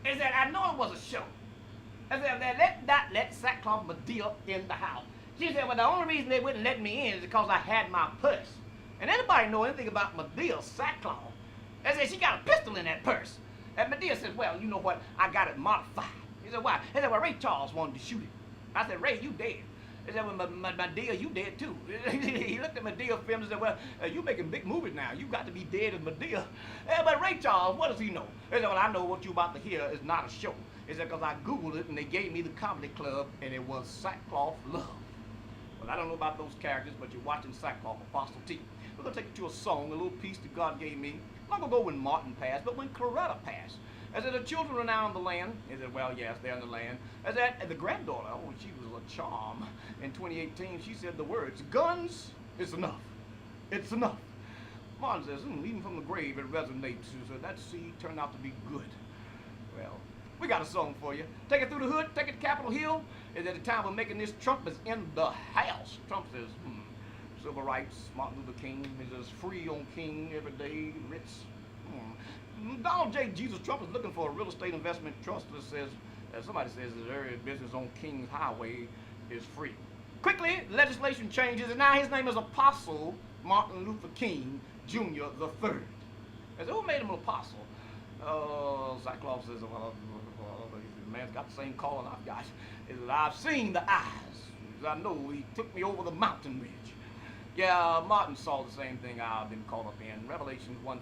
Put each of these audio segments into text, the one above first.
Is that I know it was a show. I said, let Sackcloth Medea in the house. She said, well, the only reason they wouldn't let me in is because I had my purse. And anybody know anything about Medea Sackcloth? I said, she got a pistol in that purse. And Medea said, well, you know what? I got it modified. He said, why? He said, well, Ray Charles wanted to shoot it. I said, Ray, you dead. He said, well, Medea, you dead too. He looked at Medea films and said, well, you making big movies now. You got to be dead as Medea. But Ray Charles, what does he know? He said, well, I know what you about to hear is not a show. He said, because I Googled it and they gave me the comedy club and it was Sackcloth Love. Well, I don't know about those characters, but you're watching Sackcloth Apostle T. We're going to take you to a song, a little piece that God gave me. Not going to go when Martin passed, but when Coretta passed. I said, the children are now in the land. He said, well, yes, they're in the land. I said, the granddaughter, oh, she was a charm. In 2018, she said the words, guns, it's enough. It's enough. Martin says, even from the grave, it resonates. He said, that seed turned out to be good. Well, we got a song for you. Take it through the hood, take it to Capitol Hill. Is at the time of making this, Trump is in the house. Trump says, civil rights, Martin Luther King, he says, free on King every day, rich. Donald J. Jesus Trump is looking for a real estate investment trust that says, somebody says his area of business on King's Highway is free. Quickly, legislation changes, and now his name is Apostle Martin Luther King, Jr. the Third. I said, who made him an apostle? Cyclops says, well, the man's got the same calling I've got. He says, I've seen the eyes. I know he took me over the mountain ridge. Yeah, Martin saw the same thing I've been caught up in. Revelation 1:14.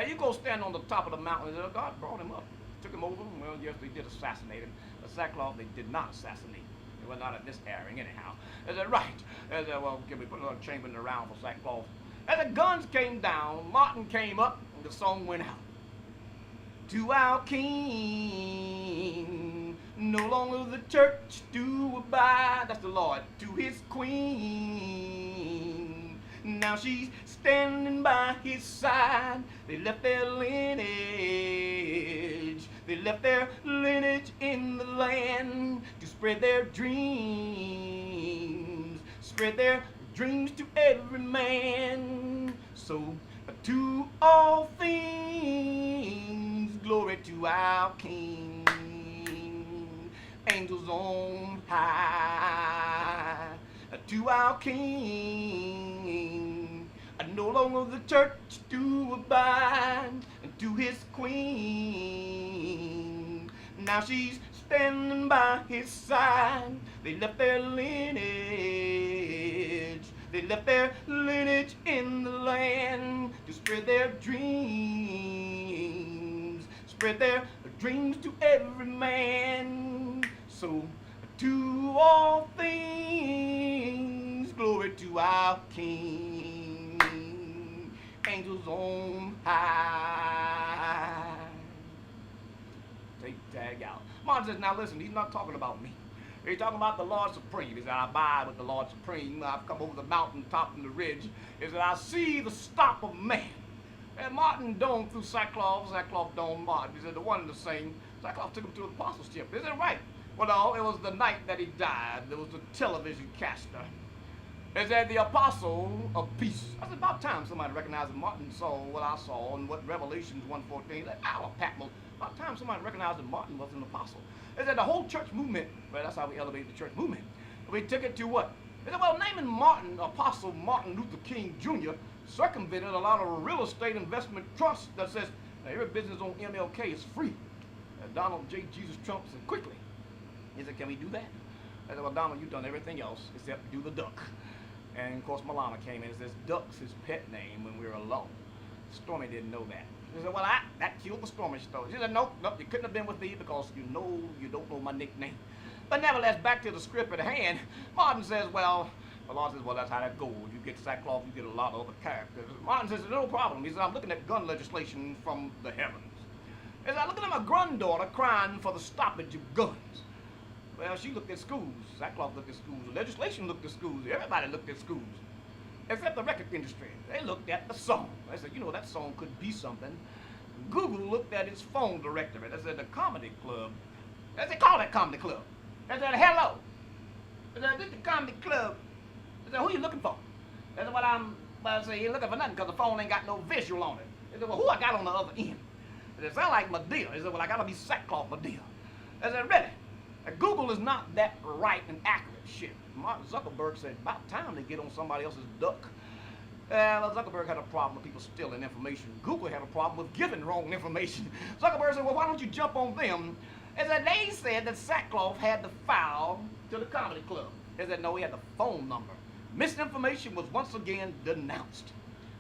You go stand on the top of the mountain, and God brought him up. Took him over. Well, yes, they did assassinate him. But Sackcloth, they did not assassinate. They were not at this airing anyhow. Is that right? I said, well, can we put another chamber in the round for Sackcloth? As the guns came down, Martin came up, and the song went out. To our King, no longer the church do abide. That's the Lord. To his queen, now she's standing by his side. They left their lineage. They left their lineage in the land to spread their dreams. Spread their dreams to every man. So to all things, glory to our King. Angels on high, to our King. No longer the church to abide, to his queen. Now she's standing by his side. They left their lineage. They left their lineage in the land to spread their dreams. Spread their dreams to every man. So to all things, glory to our King. Angels on high. Take tag out. Martin says, now listen, he's not talking about me. He's talking about the Lord Supreme. He said, I abide with the Lord Supreme. I've come over the mountain top and the ridge. He said, I see the stop of man. And Martin dome through Sackcloth dome Martin. He said, the one and the same. Sackcloth took him to the apostleship. Is that right? Well, no, it was the night that he died. There was the television caster. It said, the apostle of peace. That's about time somebody recognized that Martin saw what I saw and what Revelations 1:14. That our Patmos. About time somebody recognized that Martin was an apostle. It said the whole church movement, well, that's how we elevated the church movement. We took it to what? They said, well, naming Martin, Apostle Martin Luther King Jr. circumvented a lot of real estate investment trusts that says, every business on MLK is free. Donald J. Jesus Trump said, quickly. He said, can we do that? I said, well, Donald, you've done everything else except do the duck. And of course, Milana came in and says, duck's his pet name when we were alone. Stormy didn't know that. He said, well, that killed the Stormy story. She said, nope, you couldn't have been with me because you don't know my nickname. But nevertheless, back to the script at hand, Martin says, well, the Lord says, well, that's how that goes. You get Sackcloth, you get a lot of other characters. Martin says, no problem. He said, I'm looking at gun legislation from the heavens. He said, I'm looking at my granddaughter crying for the stoppage of guns. Well, she looked at schools. Sackcloth looked at schools. The legislation looked at schools. Everybody looked at schools. Except the record industry. They looked at the song. They said, that song could be something. Google looked at its phone directory. They said, the comedy club. They call that comedy club. They said, hello. They said, this is the comedy club. They said, who are you looking for? They said, I say, you ain't looking for nothing because the phone ain't got no visual on it. They said, well, who I got on the other end? It sounds like Medea. He said, well, I got to be sackcloth Medea. I said, really? Google is not that right and accurate shit. Mark Zuckerberg said, about time they get on somebody else's duck. Well, Zuckerberg had a problem with people stealing information. Google had a problem with giving wrong information. Zuckerberg said, well, why don't you jump on them? And said, they said that Sackcloth had the file to the comedy club. They said, no, he had the phone number. Misinformation was once again denounced.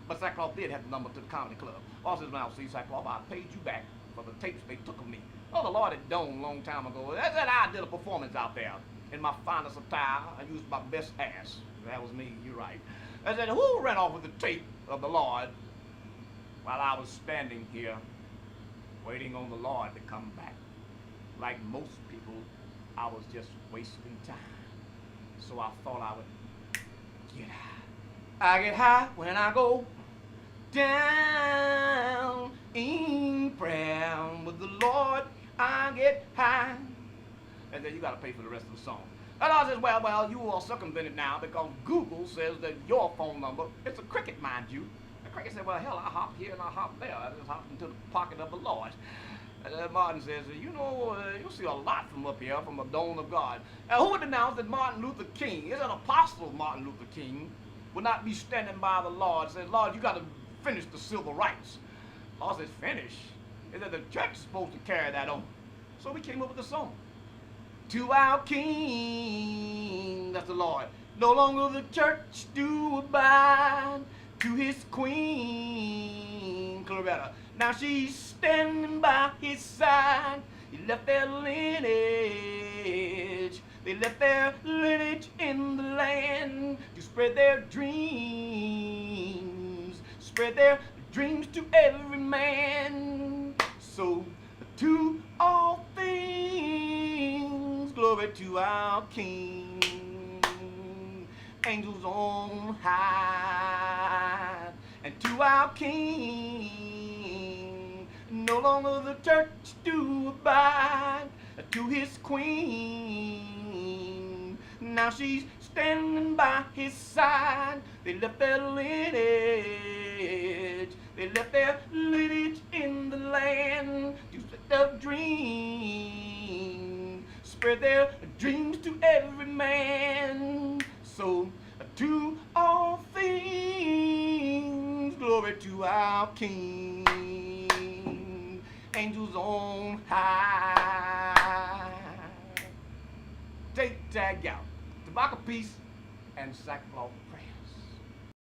But Sackcloth did have the number to the comedy club. Also says, well, see, Sackcloth, I paid you back for the tapes they took of me. Oh, the Lord had done a long time ago. That's that I did a performance out there. In my finest attire, I used my best ass. That was me, you're right. I said, who ran off with the tape of the Lord while I was standing here waiting on the Lord to come back? Like most people, I was just wasting time. So I thought I would get high. I get high when I go down in prayer with the Lord. I get high. And then you got to pay for the rest of the song. And I says, well, you are circumvented now because Google says that your phone number, it's a cricket, mind you. The cricket said, well, hell, I hop here and I hop there. I just hopped into the pocket of the Lord. And Martin says, you know, you'll see a lot from up here, from the throne of God. And who would announce that Martin Luther King, is an apostle of Martin Luther King, would not be standing by the Lord and says, Lord, you got to finish the civil rights. The Lord says, finish? He said, the church is supposed to carry that on. So we came up with the song. To our King, that's the Lord. No longer the church do abide to his queen, Claretta. Now she's standing by his side. He left their lineage. They left their lineage in the land to spread their dreams. Spread their dreams to every man. So to all things, glory to our King. Angels on high, and to our King. No longer the church do abide to his queen. Now she's standing by his side. They left their lineage. They left their lineage in the land to set their dreams, spread their dreams to every man. So to all things, glory to our King. Angels on high. Take tag out. Tobacco peace and sackcloth prayer.